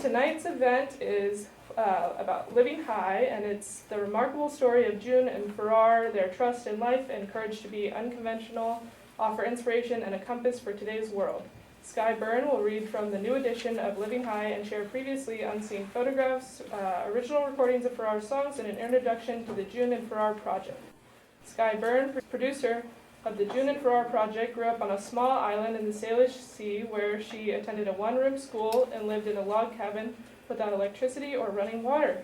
tonight's event is about living high, and it's the remarkable story of June and Farrar, their trust in life and courage to be unconventional, offer inspiration and a compass for today's world. Skye Burn will read from the new edition of Living High and share previously unseen photographs, original recordings of Farrar's songs, and an introduction to the June and Farrar project. Skye Burn, producer of the June and Farrar project, grew up on a small island in the Salish Sea where she attended a one-room school and lived in a log cabin without electricity or running water.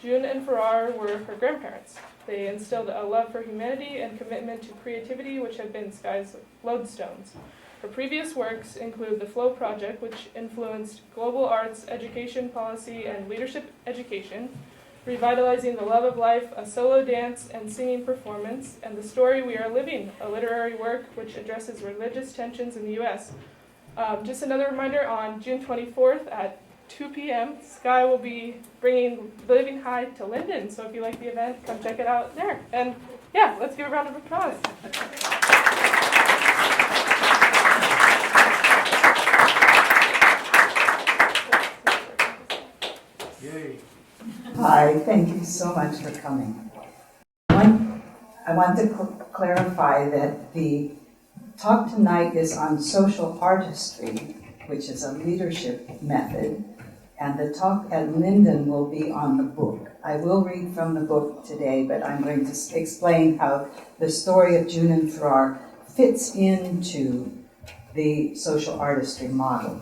June and Farrar were her grandparents. They instilled a love for humanity and commitment to creativity, which have been Skye's lodestones. Her previous works include the Flow Project, which influenced global arts, education policy, and leadership education, Revitalizing the Love of Life, a solo dance and singing performance, and The Story We Are Living, a literary work which addresses religious tensions in the U.S. Just another reminder, on June 24th at 2 p.m., Skye will be bringing Living High to Linden, so if you like the event, come check it out there. And yeah, let's give a round of applause. Yay. Hi, thank you so much for coming. I want to clarify that the talk tonight is on social artistry, which is a leadership method, and the talk at Linden will be on the book. I will read from the book today, but I'm going to explain how the story of June and Farrar fits into the social artistry model.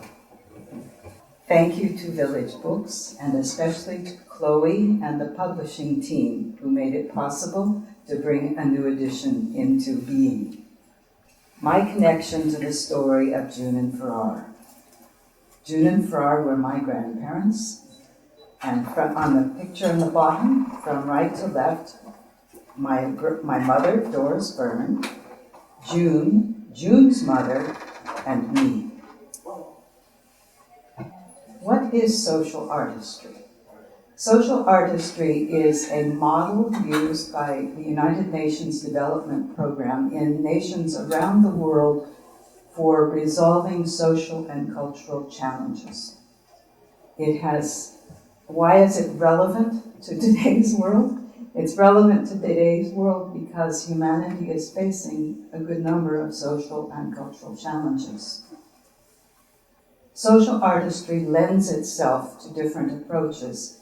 Thank you to Village Books, and especially to Chloe and the publishing team who made it possible to bring a new edition into being. My connection to the story of June and Farrar. June and Farrar were my grandparents, and on the picture in the bottom, from right to left, my mother, Doris Burn, June's mother, and me. What is social artistry? Social artistry is a model used by the United Nations Development Program in nations around the world for resolving social and cultural challenges. Why is it relevant to today's world? It's relevant to today's world because humanity is facing a good number of social and cultural challenges. Social artistry lends itself to different approaches.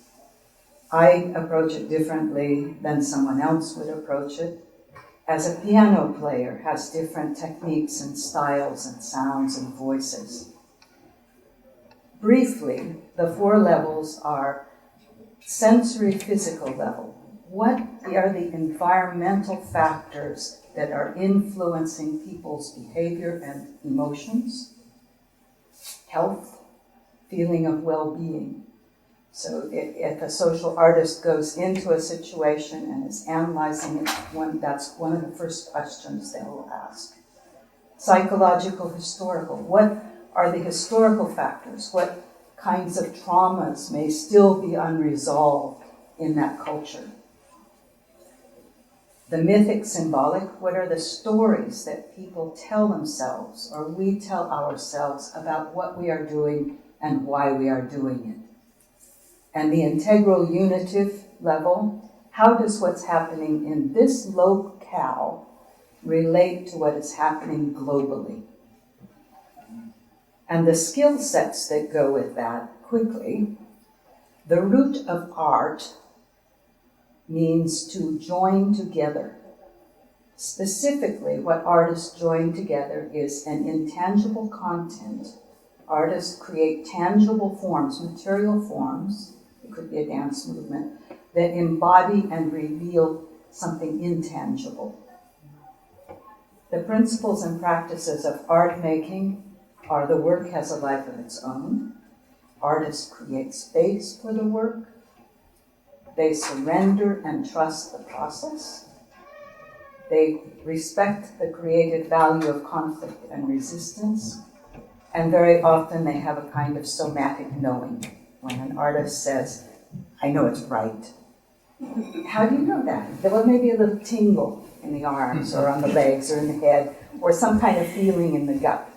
I approach it differently than someone else would approach it. As a piano player has different techniques and styles and sounds and voices. Briefly, the 4 levels are sensory physical level. What are the environmental factors that are influencing people's behavior and emotions? Health, feeling of well-being. So if a social artist goes into a situation and is analyzing it, that's one of the first questions they will ask. Psychological, historical. What are the historical factors? What kinds of traumas may still be unresolved in that culture? The mythic, symbolic. What are the stories that people tell themselves or we tell ourselves about what we are doing and why we are doing it? And the integral, unitive level. How does what's happening in this locale relate to what is happening globally? And the skill sets that go with that, quickly. The root of art means to join together. Specifically, what artists join together is an intangible content. Artists create tangible forms, material forms, it could be a dance movement, that embody and reveal something intangible. The principles and practices of art making are the work has a life of its own. Artists create space for the work. They surrender and trust the process. They respect the creative value of conflict and resistance. And very often they have a kind of somatic knowing. When an artist says, I know it's right. How do you know that? Well, maybe a little tingle in the arms or on the legs or in the head or some kind of feeling in the gut.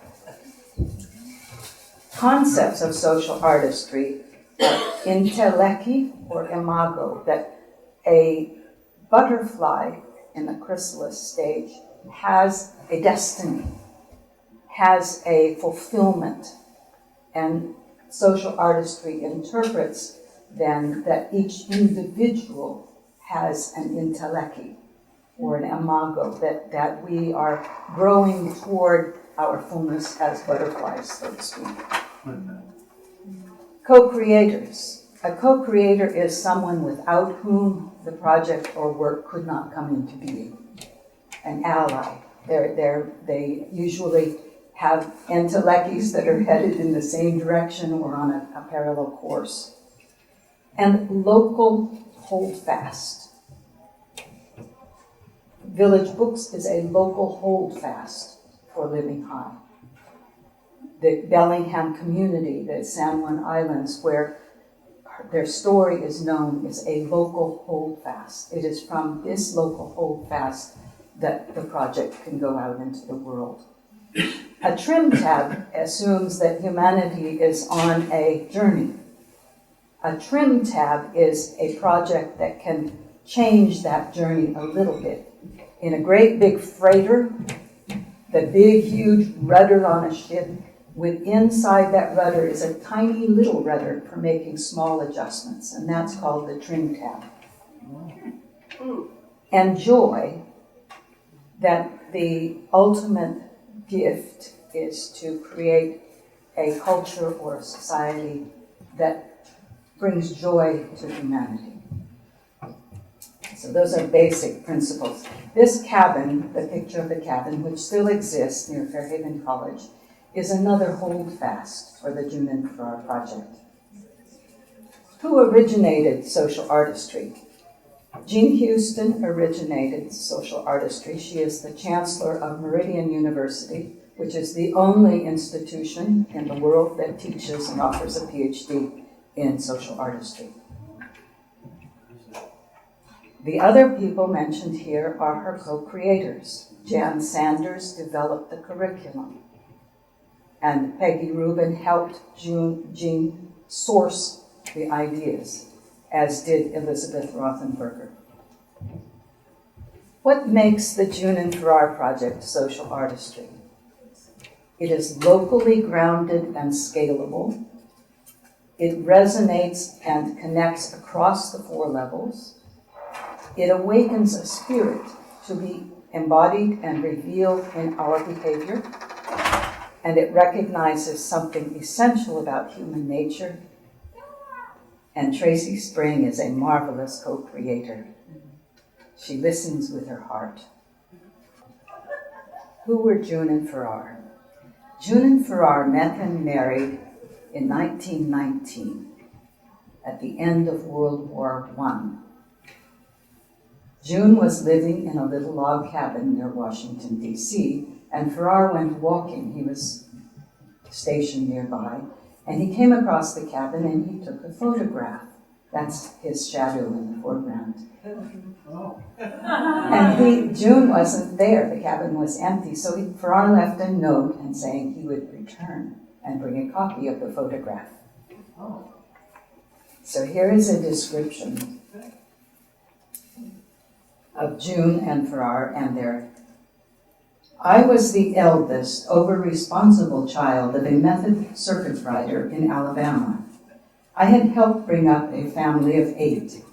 Concepts of social artistry intellecti or imago, that a butterfly in the chrysalis stage has a destiny, has a fulfillment, and social artistry interprets then that each individual has an intellecti or an imago, that we are growing toward our fullness as butterflies, so to speak. Co-creators. A co-creator is someone without whom the project or work could not come into being. An ally. They usually have intellects that are headed in the same direction or on a parallel course. And local holdfast. Village Books is a local holdfast for Living High. The Bellingham community, the San Juan Islands, where their story is known, is a local holdfast. It is from this local holdfast that the project can go out into the world. A trim tab assumes that humanity is on a journey. A trim tab is a project that can change that journey a little bit. In a great big freighter, the big, huge rudder on a ship, with inside that rudder is a tiny little rudder for making small adjustments, and that's called the trim tab. And joy, that the ultimate gift is to create a culture or a society that brings joy to humanity. So those are basic principles. This cabin, the picture of the cabin, which still exists near Fairhaven College, is another holdfast for the June and Farrar project. Who originated social artistry? Jean Houston originated social artistry. She is the chancellor of Meridian University, which is the only institution in the world that teaches and offers a PhD in social artistry. The other people mentioned here are her co-creators. Jan Sanders developed the curriculum, and Peggy Rubin helped Jean source the ideas, as did Elizabeth Rothenberger. What makes the June and Farrar project social artistry? It is locally grounded and scalable. It resonates and connects across the 4 levels. It awakens a spirit to be embodied and revealed in our behavior, and it recognizes something essential about human nature. And Tracy Spring is a marvelous co-creator. She listens with her heart. Who were June and Farrar? June and Farrar met and married in 1919, at the end of World War I. June was living in a little log cabin near Washington, D.C., and Farrar went walking. He was stationed nearby, and he came across the cabin and he took a photograph. That's his shadow in the foreground. And June wasn't there. The cabin was empty, so Farrar left a note and saying he would return and bring a copy of the photograph. So here is a description of June and Farrar and their I was the eldest, over-responsible child of a Methodist circuit rider in Alabama. I had helped bring up a family of 8.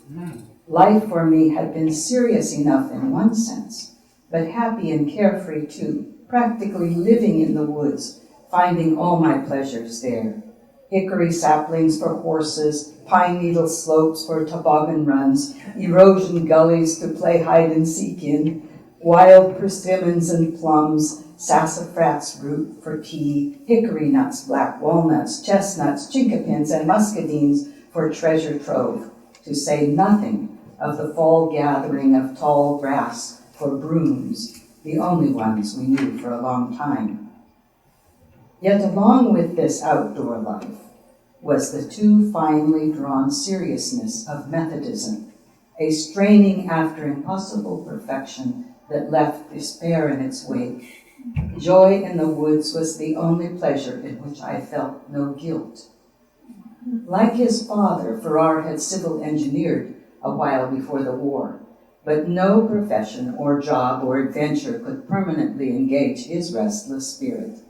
Life for me had been serious enough in one sense, but happy and carefree too, practically living in the woods, finding all my pleasures there. Hickory saplings for horses, pine needle slopes for toboggan runs, erosion gullies to play hide and seek in, wild persimmons and plums, sassafras root for tea, hickory nuts, black walnuts, chestnuts, chinkapins, and muscadines for treasure trove, to say nothing of the fall gathering of tall grass for brooms, the only ones we knew for a long time. Yet along with this outdoor life was the too finely drawn seriousness of Methodism, a straining after impossible perfection that left despair in its wake. Joy in the woods was the only pleasure in which I felt no guilt. Like his father, Farrar had civil engineered a while before the war, but no profession or job or adventure could permanently engage his restless spirit.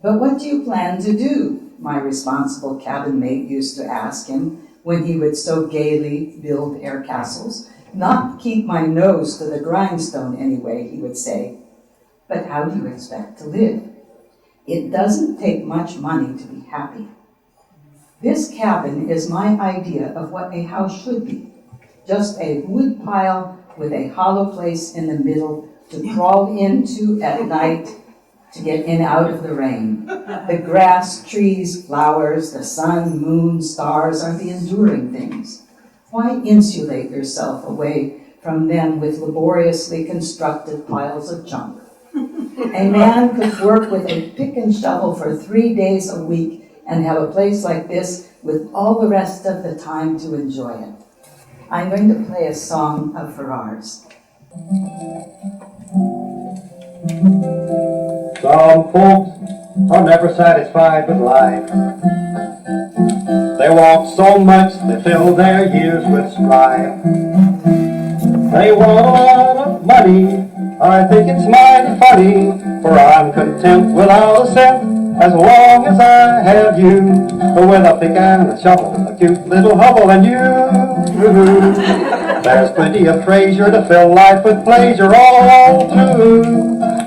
"But what do you plan to do?" my responsible cabin mate used to ask him when he would so gaily build air castles. "Not keep my nose to the grindstone anyway," he would say. "But how do you expect to live? It doesn't take much money to be happy." This cabin is my idea of what a house should be. Just a wood pile with a hollow place in the middle to crawl into at night to get in out of the rain. The grass, trees, flowers, the sun, moon, stars are the enduring things. Why insulate yourself away from them with laboriously constructed piles of junk? A man could work with a pick and shovel for 3 days a week and have a place like this with all the rest of the time to enjoy it. I'm going to play a song of Farrar's. Some folks are never satisfied with life. They want so much they fill their years with strife. They want a lot of money, I think it's mighty funny, for I'm content without a cent as long as I have you, with a pick and a shovel, a cute little hovel and you. There's plenty of treasure to fill life with pleasure all through.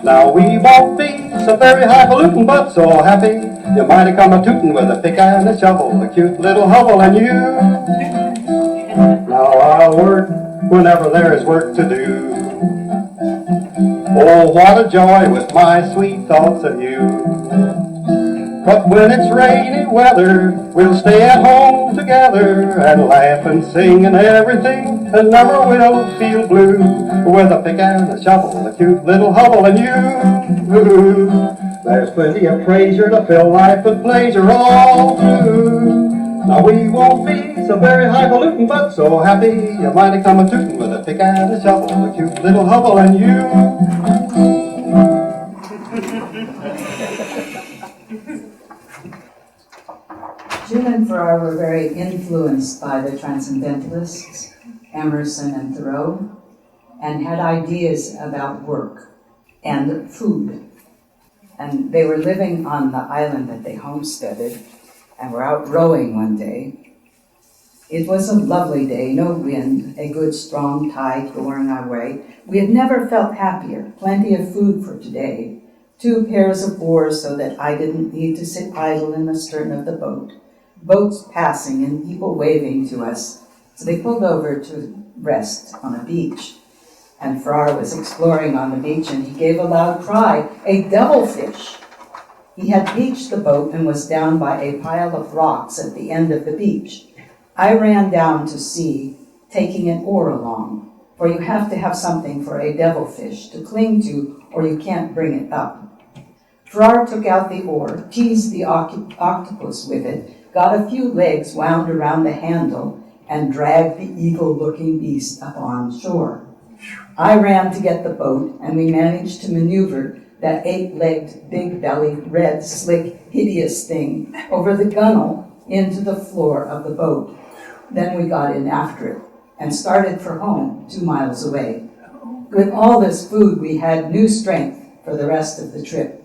Now we won't be so very highfalutin, but so happy you might have come a tootin' with a pick and a shovel, a cute little hovel and you. Now I'll work whenever there is work to do. Oh, what a joy with my sweet thoughts of you. But when it's rainy weather, we'll stay at home together and laugh and sing and everything, and never will feel blue, with a pick and a shovel, a cute little hovel and you. There's plenty of treasure to fill life with pleasure all through. Now we won't be so very highfalutin, but so happy you might have come a tootin' with a pick and a shovel, a cute little hovel and you. June and Farrar were very influenced by the Transcendentalists, Emerson and Thoreau, and had ideas about work and food. And they were living on the island that they homesteaded and were out rowing one day. It was a lovely day, no wind, a good strong tide going our way. We had never felt happier, plenty of food for today, 2 pairs of oars so that I didn't need to sit idle in the stern of the boat. Boats passing and people waving to us. So they pulled over to rest on a beach. And Farrar was exploring on the beach and he gave a loud cry, "A devilfish!" He had beached the boat and was down by a pile of rocks at the end of the beach. I ran down to see, taking an oar along, for you have to have something for a devilfish to cling to or you can't bring it up. Farrar took out the oar, teased the octopus with it, got a few legs wound around the handle, and dragged the evil-looking beast up on shore. I ran to get the boat, and we managed to maneuver that 8-legged, big-bellied, red, slick, hideous thing over the gunwale into the floor of the boat. Then we got in after it and started for home 2 miles away. With all this food, we had new strength for the rest of the trip.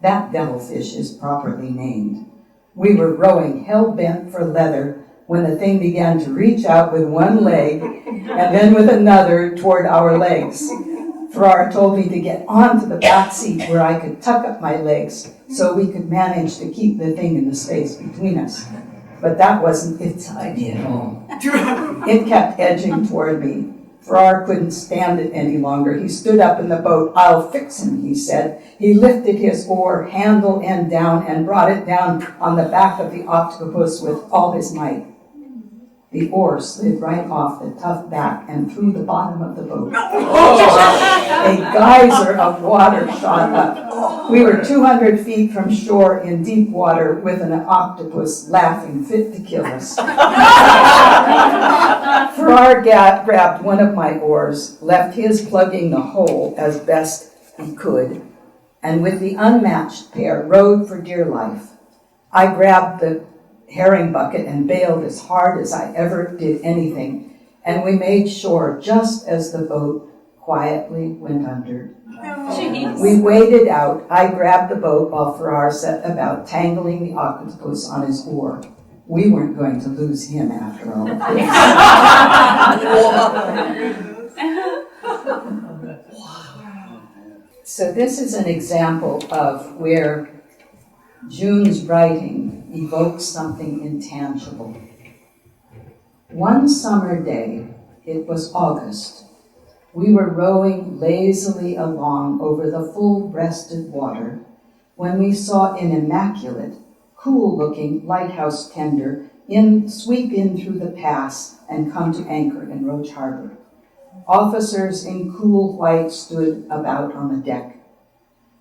That devilfish is properly named. We were rowing hell-bent for leather when the thing began to reach out with one leg and then with another toward our legs. Farrar told me to get onto the back seat where I could tuck up my legs so we could manage to keep the thing in the space between us. But that wasn't its idea at all. It kept edging toward me. Farrar couldn't stand it any longer. He stood up in the boat. "I'll fix him," he said. He lifted his oar, handle end down, and brought it down on the back of the octopus with all his might. The oar slid right off the tough back and through the bottom of the boat. A geyser of water shot up. We were 200 feet from shore in deep water with an octopus laughing fit to kill us. Farrar grabbed one of my oars, left his plugging the hole as best he could, and with the unmatched pair rowed for dear life. I grabbed the herring bucket and bailed as hard as I ever did anything. And we made shore just as the boat quietly went under. Jeez. We waded out. I grabbed the boat while Farrar set about tangling the octopus on his oar. We weren't going to lose him after all. So this is an example of where June's writing evokes something intangible. One summer day, it was August, we were rowing lazily along over the full-breasted water when we saw an immaculate, cool-looking lighthouse tender sweep in through the pass and come to anchor in Roach Harbor. Officers in cool white stood about on the deck.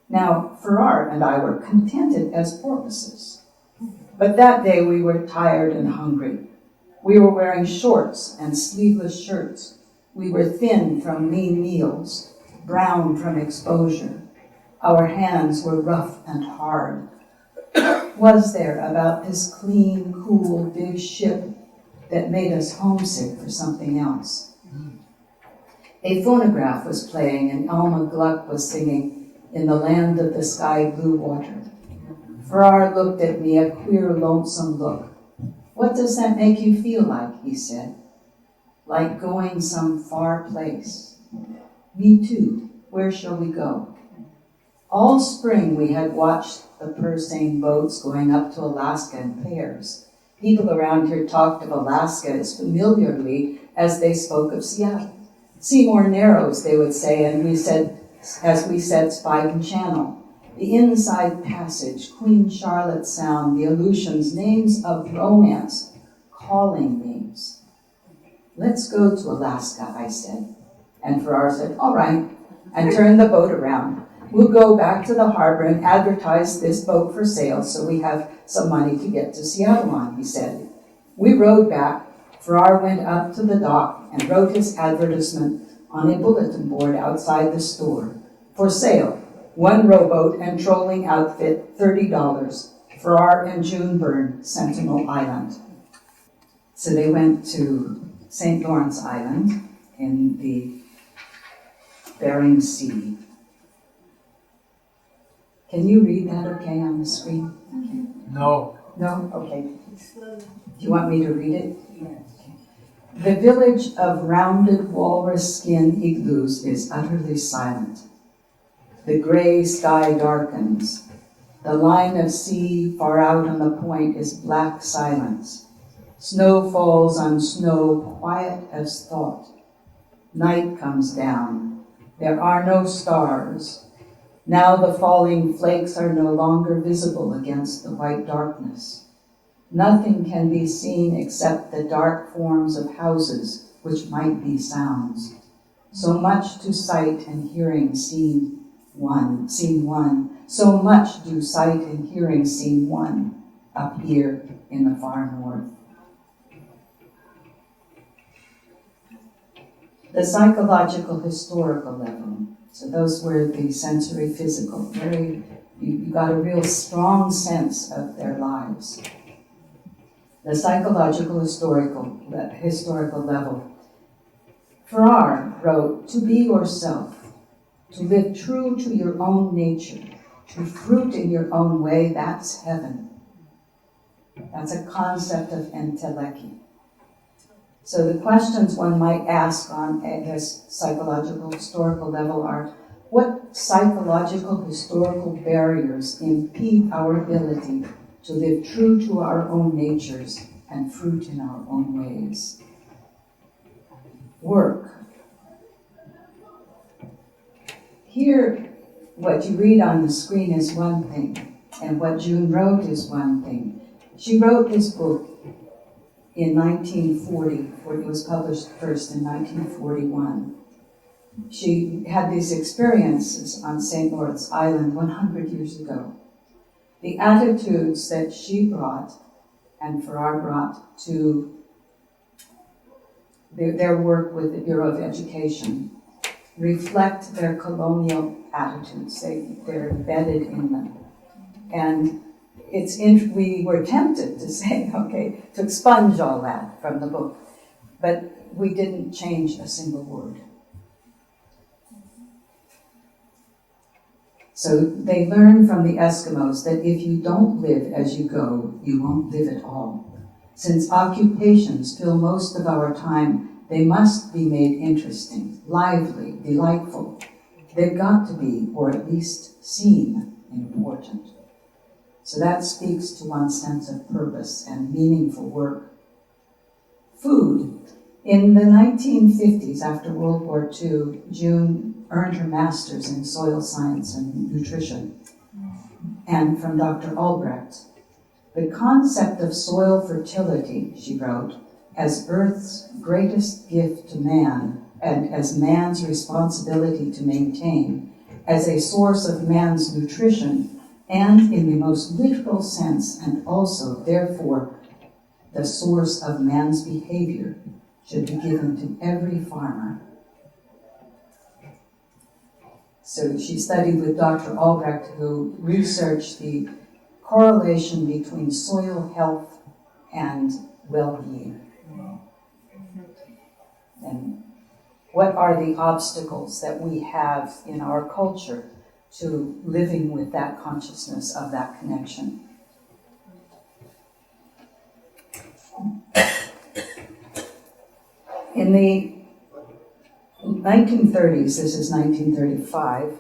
Now, Farrar and I were contented as porpoises. But that day we were tired and hungry. We were wearing shorts and sleeveless shirts. We were thin from lean meals, brown from exposure. Our hands were rough and hard. Was there about this clean, cool, big ship that made us homesick for something else? A phonograph was playing and Alma Gluck was singing "In the Land of the Sky Blue Water." Farrar looked at me, a queer, lonesome look. "What does that make you feel like?" he said. "Like going some far place." "Me too. Where shall we go?" All spring we had watched the purse-seine boats going up to Alaska in pairs. People around here talked of Alaska as familiarly as they spoke of Seattle. "Seymour Narrows," they would say, and we said, as we said, Spivey Channel. The Inside Passage, Queen Charlotte Sound, the Aleutians, names of romance, calling names. "Let's go to Alaska," I said. And Farrar said, "All right," and turned the boat around. "We'll go back to the harbor and advertise this boat for sale so we have some money to get to Seattle on," he said. We rowed back. Farrar went up to the dock and wrote his advertisement on a bulletin board outside the store. "For sale, 1 rowboat and trolling outfit, $30. Farrar and June Burn, Sentinel Island." So they went to St. Lawrence Island in the Bering Sea. Can you read that okay on the screen? No. No? Okay. Do you want me to read it? The village of rounded walrus skin igloos is utterly silent. The gray sky darkens. The line of sea far out on the point is black silence. Snow falls on snow, quiet as thought. Night comes down. There are no stars. Now the falling flakes are no longer visible against the white darkness. Nothing can be seen except the dark forms of houses, which might be sounds. So much to sight and hearing scene one. So much do sight and hearing seem one up here in the far north. The psychological historical level. So those were the sensory physical. You got a real strong sense of their lives. The psychological historical level. Farrar wrote, "To be yourself, to live true to your own nature, to fruit in your own way, that's heaven." That's a concept of enteleki. So the questions one might ask on this psychological historical level are, what psychological historical barriers impede our ability to live true to our own natures and fruit in our own ways? Work. Here, what you read on the screen is one thing, and what June wrote is one thing. She wrote this book in 1940, it was published first in 1941. She had these experiences on St. Lawrence Island 100 years ago. The attitudes that she brought and Farrar brought to their work with the Bureau of Education reflect their colonial attitudes. They're embedded in them. And we were tempted to say, okay, to expunge all that from the book, but we didn't change a single word. So they learn from the Eskimos that if you don't live as you go, you won't live at all. Since occupations fill most of our time, they must be made interesting, lively, delightful. They've got to be, or at least seem, important. So that speaks to one's sense of purpose and meaningful work. Food. In the 1950s, after World War II, June earned her master's in soil science and nutrition, and from Dr. Albrecht. The concept of soil fertility, she wrote, as Earth's greatest gift to man and as man's responsibility to maintain, as a source of man's nutrition, and in the most literal sense, and also, therefore, the source of man's behavior, should be given to every farmer. So she studied with Dr. Albrecht, who researched the correlation between soil health and well-being. And what are the obstacles that we have in our culture to living with that consciousness of that connection? In the 1930s, this is 1935,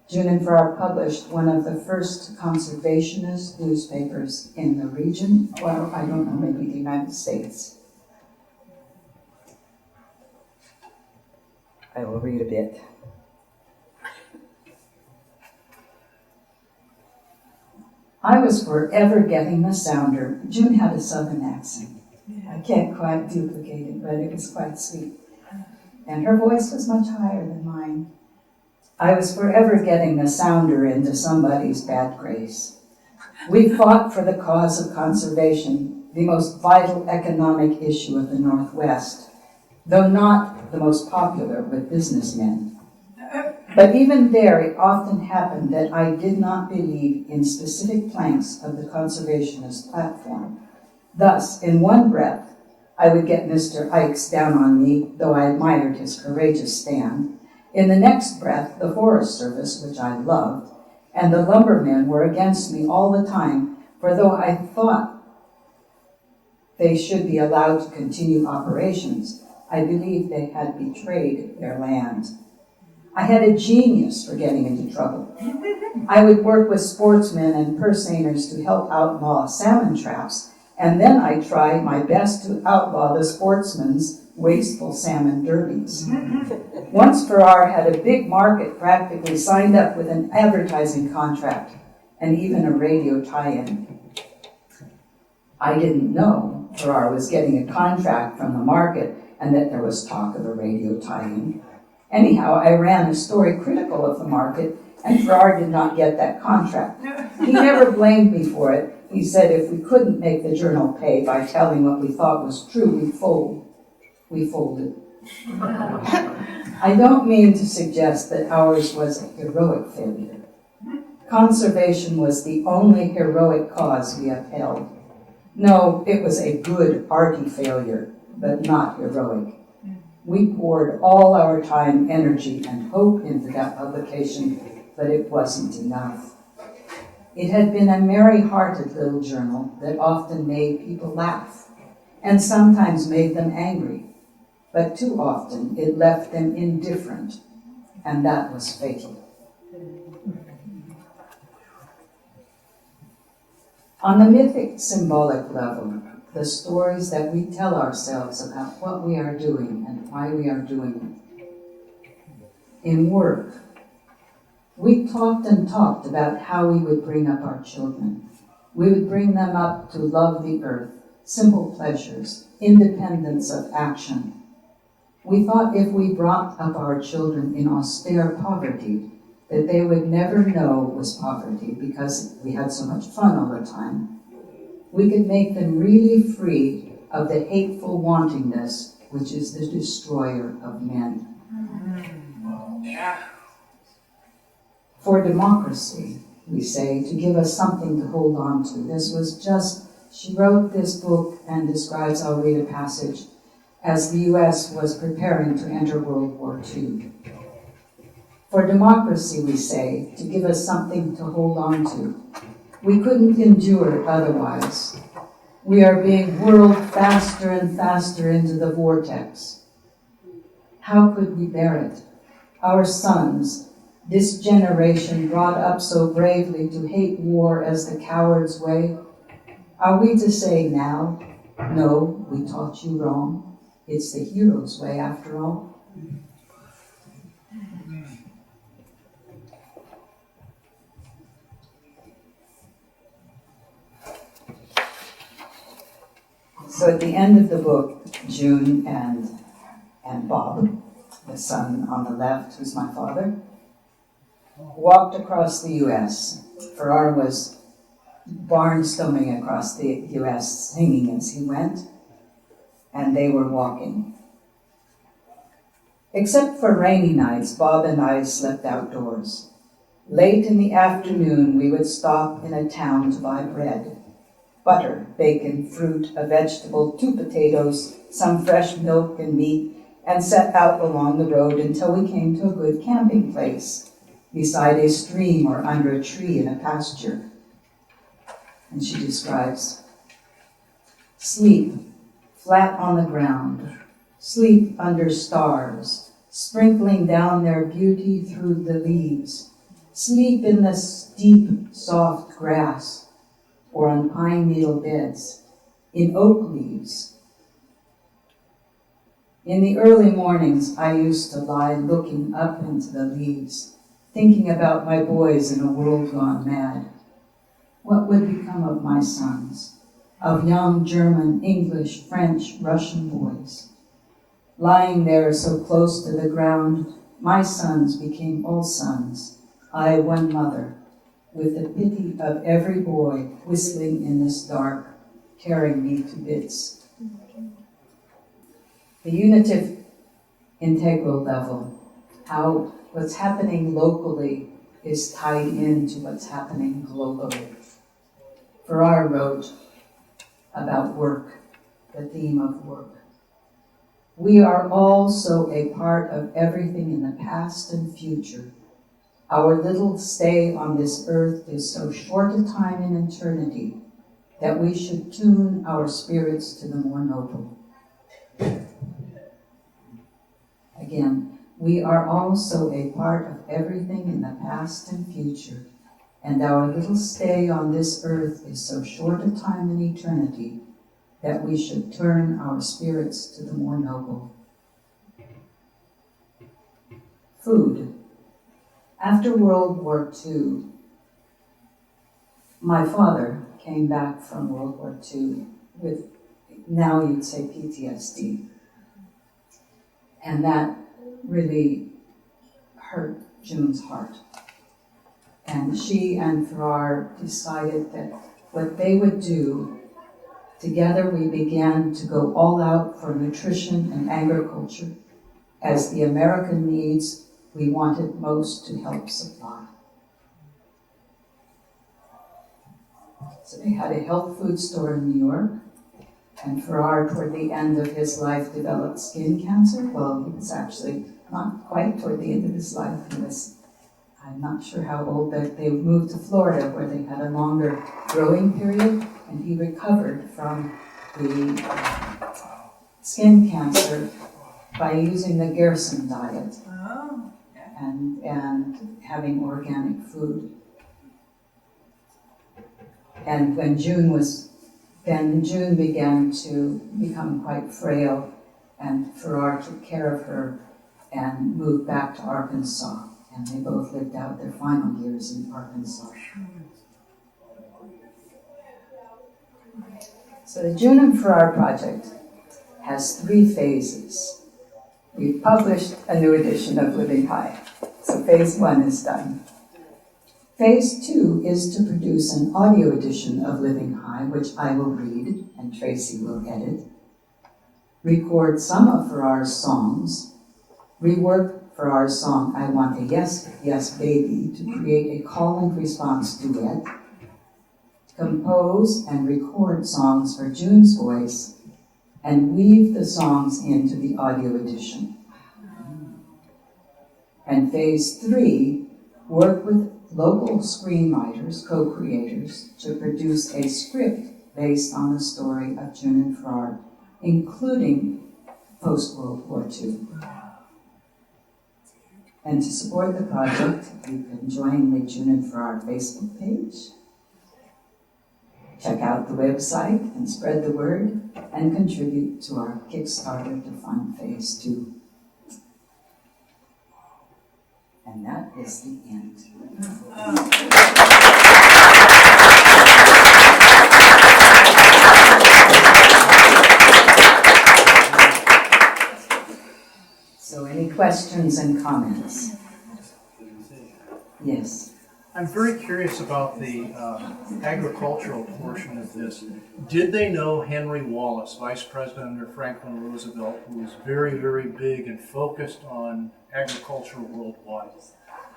June and Farrar published one of the first conservationist newspapers in the region, or I don't know, maybe the United States. I will read a bit. I was forever getting the sounder. June had a southern accent. I can't quite duplicate it, but it was quite sweet. And her voice was much higher than mine. I was forever getting the sounder into somebody's bad grace. We fought for the cause of conservation, the most vital economic issue of the Northwest, though not the most popular with businessmen. But even there, it often happened that I did not believe in specific planks of the conservationist platform. Thus, in one breath, I would get Mr. Ikes down on me, though I admired his courageous stand. In the next breath, the Forest Service, which I loved, and the lumbermen were against me all the time, for though I thought they should be allowed to continue operations, I believed they had betrayed their land. I had a genius for getting into trouble. I would work with sportsmen and purse seiners to help outlaw salmon traps, and then I tried my best to outlaw the sportsmen's wasteful salmon derbies. Once Farrar had a big market practically signed up with an advertising contract and even a radio tie-in. I didn't know Farrar was getting a contract from the market and that there was talk of a radio tie-in. Anyhow, I ran a story critical of the market, and Farrar did not get that contract. He never blamed me for it. He said if we couldn't make the journal pay by telling what we thought was true, we'd fold. We folded. I don't mean to suggest that ours was a heroic failure. Conservation was the only heroic cause we upheld. No, it was a good, hearty failure, but not heroic. We poured all our time, energy, and hope into that publication, but it wasn't enough. It had been a merry-hearted little journal that often made people laugh, and sometimes made them angry, but too often it left them indifferent, and that was fatal. On the mythic, symbolic level, the stories that we tell ourselves about what we are doing and why we are doing it. In work, we talked and talked about how we would bring up our children. We would bring them up to love the earth, simple pleasures, independence of action. We thought if we brought up our children in austere poverty, that they would never know was poverty because we had so much fun all the time. We could make them really free of the hateful wantingness which is the destroyer of men. For democracy, we say, to give us something to hold on to. This was just, she wrote this book and describes, I'll read a passage, as the U.S. was preparing to enter World War II. For democracy, we say, to give us something to hold on to. We couldn't endure it otherwise. We are being whirled faster and faster into the vortex. How could we bear it? Our sons, this generation brought up so bravely to hate war as the coward's way, are we to say now, no, we taught you wrong. It's the hero's way after all? So at the end of the book, June and Bob, the son on the left, who's my father, walked across the U.S. Farrar was barnstorming across the U.S. singing as he went, and they were walking. Except for rainy nights, Bob and I slept outdoors. Late in the afternoon, we would stop in a town to buy bread. Butter, bacon, fruit, a vegetable, 2 potatoes, some fresh milk and meat, and set out along the road until we came to a good camping place, beside a stream or under a tree in a pasture. And she describes, sleep, flat on the ground, sleep under stars, sprinkling down their beauty through the leaves, sleep in the deep, soft grass, or on pine needle beds, in oak leaves. In the early mornings, I used to lie looking up into the leaves, thinking about my boys in a world gone mad. What would become of my sons, of young German, English, French, Russian boys? Lying there so close to the ground, my sons became all sons, I one mother, with the pity of every boy whistling in this dark, tearing me to bits. The unitive integral level, how what's happening locally is tied into what's happening globally. Farrar wrote about work, the theme of work. We are also a part of everything in the past and future. Our little stay on this earth is so short a time in eternity that we should tune our spirits to the more noble. Again, we are also a part of everything in the past and future, and our little stay on this earth is so short a time in eternity that we should turn our spirits to the more noble. Food. After World War II, my father came back from World War II with, now you'd say, PTSD. And that really hurt June's heart. And she and Farrar decided that what they would do, together we began to go all out for nutrition and agriculture as the American needs we wanted most to help supply. So they had a health food store in New York, and Farrar, toward the end of his life, developed skin cancer. Well, he was actually not quite toward the end of his life. He was, I'm not sure how old, but they moved to Florida where they had a longer growing period, and he recovered from the skin cancer by using the Gerson diet. And having organic food. And when June began to become quite frail, and Farrar took care of her and moved back to Arkansas. And they both lived out their final years in Arkansas. So the June and Farrar project has 3 phases. We've published a new edition of Living High. So phase 1 is done. Phase 2 is to produce an audio edition of Living High, which I will read and Tracy will edit, record some of Farrar's songs, rework for our song, I Want a Yes, Yes Baby, to create a call and response duet, compose and record songs for June's voice, and weave the songs into the audio edition. And phase 3, work with local screenwriters, co-creators, to produce a script based on the story of June and Farrar, including post-World War II. And to support the project, you can join the June and Farrar Facebook page, check out the website and spread the word, and contribute to our Kickstarter to fund phase 2. And that is the end. So any questions and comments? Yes. I'm very curious about the agricultural portion of this. Did they know Henry Wallace, Vice President under Franklin Roosevelt, who was very, very big and focused on agriculture worldwide?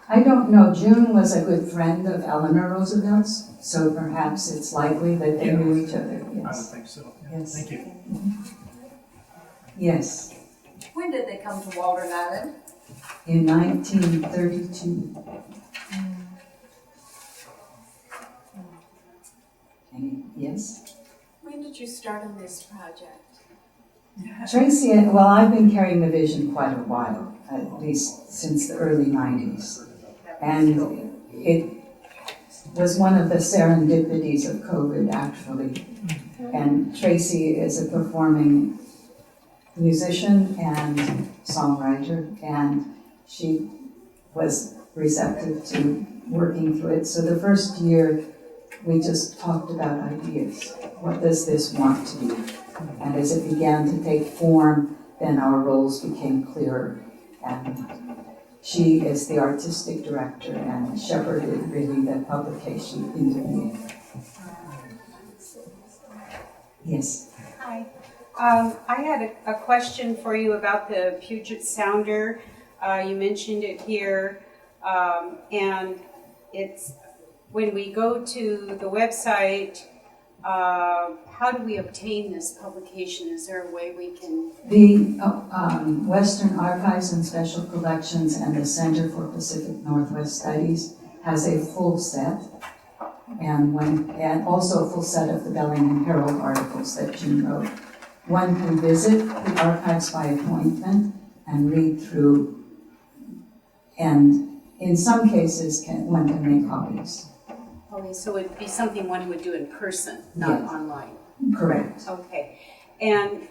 I don't know. June was a good friend of Eleanor Roosevelt's, so perhaps it's likely that they knew each other. I would Yes. think so. Yes. Thank you. Yes. When did they come to Walden Island? In 1932. Yes? When did you start on this project? Tracy, well, I've been carrying the vision quite a while, at least since the early 90s. And it was one of the serendipities of COVID, actually. And Tracy is a performing musician and songwriter, and she was receptive to working through it. So the first year, we just talked about ideas. What does this want to be? And as it began to take form, then our roles became clearer. And she is the artistic director and shepherded really the publication into being. Yes. Hi. I had a question for you about the Puget Sounder. You mentioned it here, and it's when we go to the website, how do we obtain this publication? Is there a way we can? The Western Archives and Special Collections and the Center for Pacific Northwest Studies has a full set, and also a full set of the Bellingham Herald articles that June wrote. One can visit the archives by appointment and read through, and in some cases one can make copies. Okay, so it'd be something one would do in person, not Yes. online. Correct. Okay. And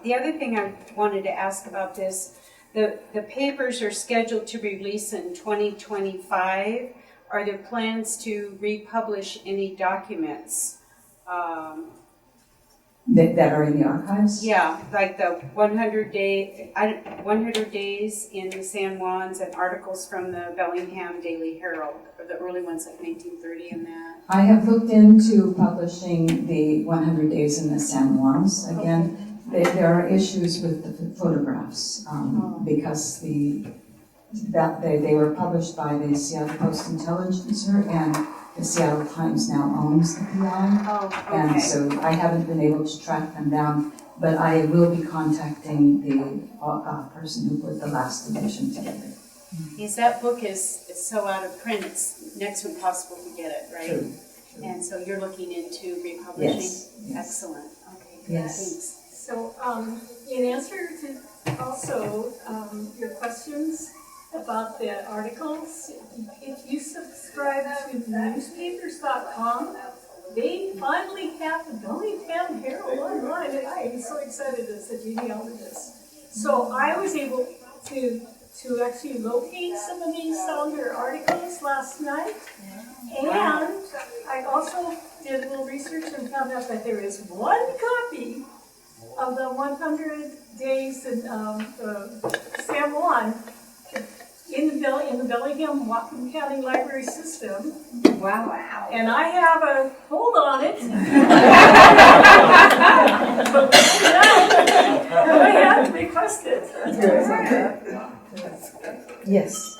the other thing I wanted to ask about this, the papers are scheduled to release in 2025. Are there plans to republish any documents? That are in the archives? Yeah, like the 100 days in the San Juans and articles from the Bellingham Daily Herald, or the early ones like 1930 and that. I have looked into publishing the 100 Days in the San Juans. Again, there are issues with the photographs because they were published by the Seattle Post-Intelligencer, and the Seattle Times now owns the PI. Oh, okay. And so I haven't been able to track them down, but I will be contacting the person who put the last edition together. Because that book is so out of print, it's next to impossible to get it, right? True. And so you're looking into republishing? Yes. Excellent. Okay, Yes. thanks. So, in answer to also your questions about the articles, if you subscribe to newspapers.com, they finally have the Bellingham Herald online, and I am so excited as a genealogist. So I was able to actually locate some of these Sounder articles last night, and I also did a little research and found out that there is one copy of the 100 Days in San Juan in the Bellingham Whatcom County Library System. Wow. And I have a hold on it. But I have requested. Yes,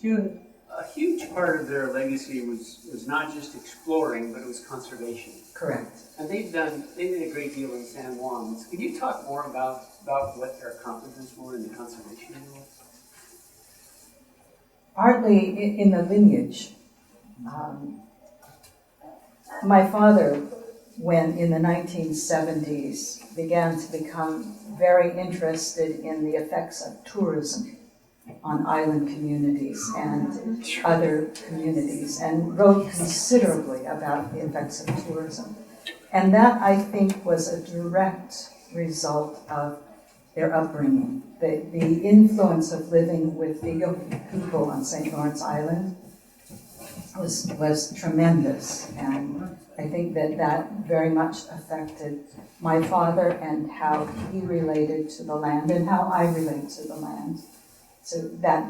June, a huge part of their legacy was not just exploring, but it was conservation. correct. And they did a great deal in San Juan. Can you talk more about what their accomplishments were in the conservation area? Partly in the lineage. My father, when in the 1970s, began to become very interested in the effects of tourism on island communities and other communities, and wrote considerably about the effects of tourism. And that, I think, was a direct result of their upbringing. The influence of living with the Yogi people on St. Lawrence Island was tremendous, and I think that very much affected my father and how he related to the land and how I relate to the land. So that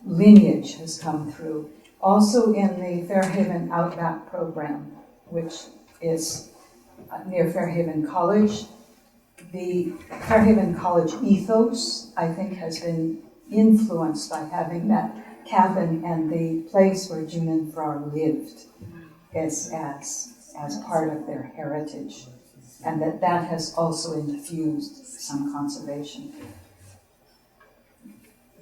lineage has come through. Also in the Fairhaven Outback program, which is near Fairhaven College, the Fairhaven College ethos, I think, has been influenced by having that cabin and the place where June and Farrar lived as part of their heritage, and that has also infused some conservation.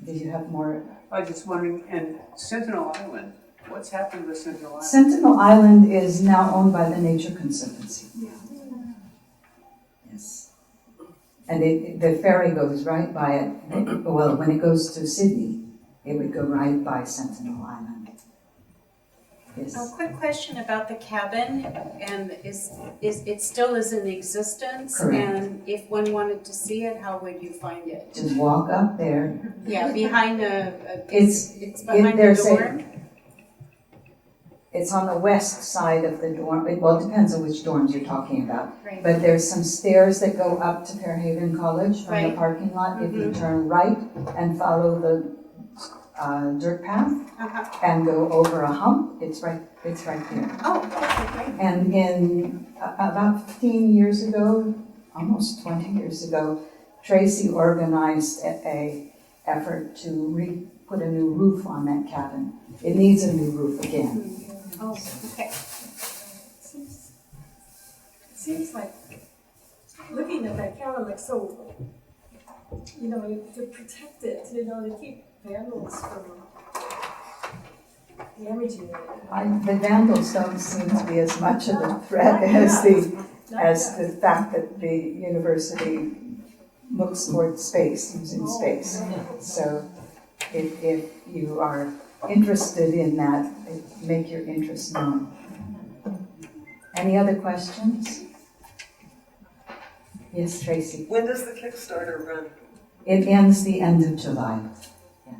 Do you have more? I was just wondering, and Sentinel Island, what's happened with Sentinel Island? Sentinel Island is now owned by the Nature Conservancy. Yes. And the ferry goes right by it. Well, when it goes to Sydney, it would go right by Sentinel Island. Yes. A quick question about the cabin, and is it still is in existence? Correct. And if one wanted to see it, how would you find it? Just walk up there. Yeah, behind It's behind the there's dorm. It's on the west side of the dorm. Well, it depends on which dorms you're talking about. Right. But there's some stairs that go up to Fairhaven College from the Right. parking lot. If you Mhm. turn right and follow the dirt path Uh-huh. and go over a hump, it's right there. Oh, okay, great. And in about 15 years ago, almost 20 years ago, Tracy organized a effort to put a new roof on that cabin. It needs a new roof again. Oh, okay. Seems like looking at that cabin, like so, to protect it, to keep vandals from damaging it. The vandals don't seem to be as much of a threat as the fact that the university looks toward space, using space. So if you are interested in that, make your interest known. Any other questions? Yes, Tracy. When does the Kickstarter run? It ends the end of July. Yeah.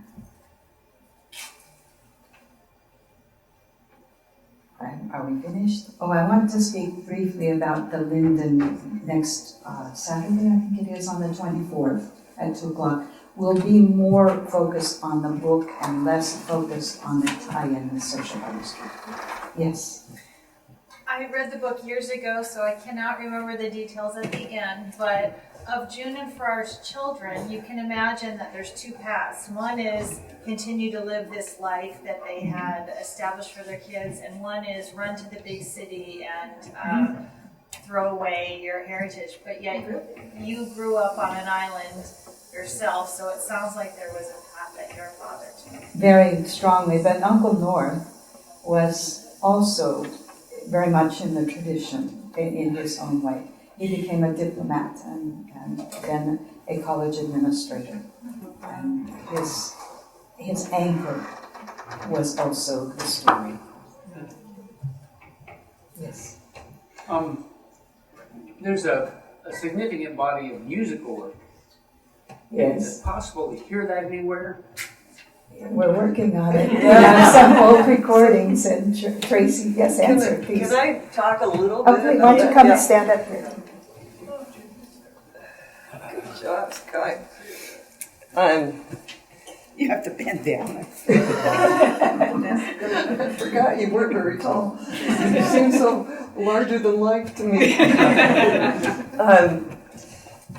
Are we finished? Oh, I wanted to speak briefly about the Linden next Saturday, I think it is, on the 24th at 2 o'clock. Will be more focused on the book and less focused on the tie-in with social artistry. Yes. I read the book years ago, so I cannot remember the details at the end, but of June and Farrar's children, you can imagine that there's two paths. One is continue to live this life that they had established for their kids, and one is run to the big city and throw away your heritage. But yet you grew up on an island yourself, so it sounds like there was a path that your father took. Very strongly, but Uncle North was also very much in the tradition in his own way. He became a diplomat and then a college administrator. And his anchor was also the story. Yes. There's a significant body of musical work. Yes. Is it possible to hear that anywhere? We're working on it. We have some old recordings, and Tracy, yes, answer, please. Can I talk a little bit Okay, about why don't you that? come Yeah. and stand up here? Good job, Skye. You have to bend down. I forgot you weren't very tall. You seem so larger than life to me.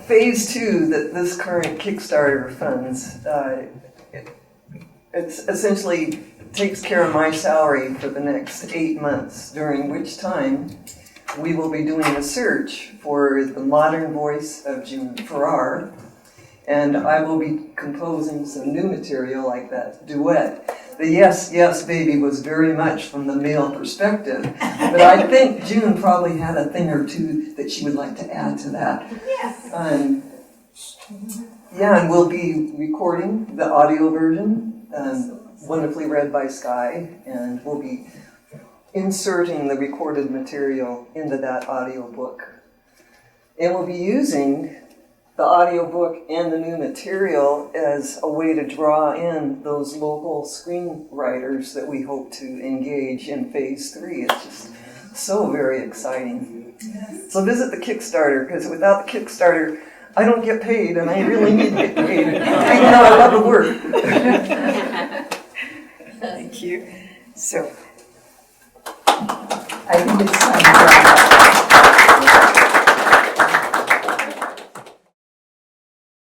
Phase 2 that this current Kickstarter funds It's essentially takes care of my salary for the next 8 months, during which time we will be doing a search for the modern voice of June Farrar, and I will be composing some new material like that duet. The Yes, Yes, Baby was very much from the male perspective, but I think June probably had a thing or two that she would like to add to that. Yes. Yeah, and we'll be recording the audio version, wonderfully read by Skye, and we'll be inserting the recorded material into that audio book. And we'll be using the audio book and the new material as a way to draw in those local screenwriters that we hope to engage in phase 3. It's just so very exciting. Yes. So visit the Kickstarter, because without the Kickstarter, I don't get paid, and I really need to get paid, even though I love the work. Thank you. So, I think it's time to wrap